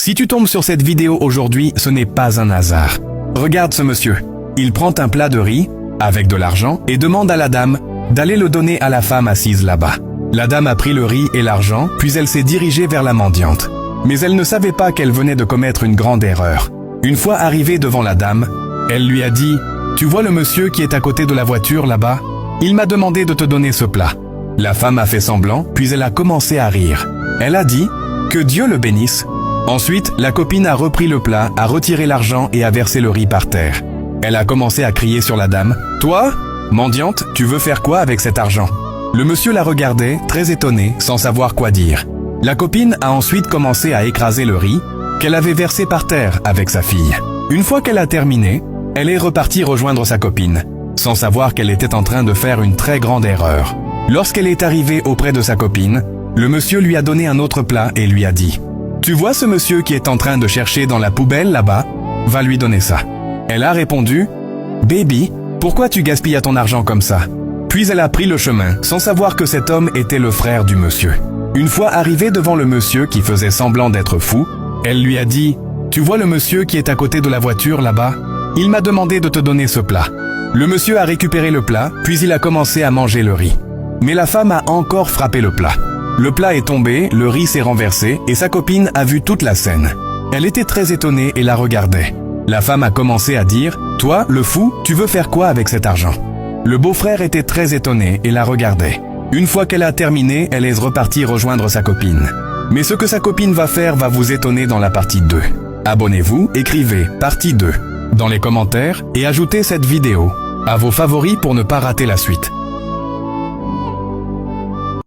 Si tu tombes sur cette vidéo aujourd'hui, ce n'est pas un hasard. Regarde ce monsieur. Il prend un plat de riz, avec de l'argent, et demande à la dame d'aller le donner à la femme assise là-bas. La dame a pris le riz et l'argent, puis elle s'est dirigée vers la mendiante. Mais elle ne savait pas qu'elle venait de commettre une grande erreur. Une fois arrivée devant la dame, elle lui a dit « Tu vois le monsieur qui est à côté de la voiture là-bas? Il m'a demandé de te donner ce plat. » La femme a fait semblant, puis elle a commencé à rire. Elle a dit « Que Dieu le bénisse ». Ensuite, la copine a repris le plat, a retiré l'argent et a versé le riz par terre. Elle a commencé à crier sur la dame « Toi, mendiante, tu veux faire quoi avec cet argent ?» Le monsieur la regardait, très étonné, sans savoir quoi dire. La copine a ensuite commencé à écraser le riz qu'elle avait versé par terre avec sa fille. Une fois qu'elle a terminé, elle est repartie rejoindre sa copine, sans savoir qu'elle était en train de faire une très grande erreur. Lorsqu'elle est arrivée auprès de sa copine, le monsieur lui a donné un autre plat et lui a dit « Tu vois ce monsieur qui est en train de chercher dans la poubelle là-bas? Va lui donner ça. » Elle a répondu « Baby, pourquoi tu gaspilles ton argent comme ça ?» Puis elle a pris le chemin, sans savoir que cet homme était le frère du monsieur. Une fois arrivée devant le monsieur qui faisait semblant d'être fou, elle lui a dit « Tu vois le monsieur qui est à côté de la voiture là-bas? Il m'a demandé de te donner ce plat. » Le monsieur a récupéré le plat, puis il a commencé à manger le riz. Mais la femme a encore frappé le plat. Le plat est tombé, le riz s'est renversé et sa copine a vu toute la scène. Elle était très étonnée et la regardait. La femme a commencé à dire « Toi, le fou, tu veux faire quoi avec cet argent ?» Le beau-frère était très étonné et la regardait. Une fois qu'elle a terminé, elle est repartie rejoindre sa copine. Mais ce que sa copine va faire va vous étonner dans la partie 2. Abonnez-vous, écrivez « Partie 2 » dans les commentaires et ajoutez cette vidéo à vos favoris pour ne pas rater la suite.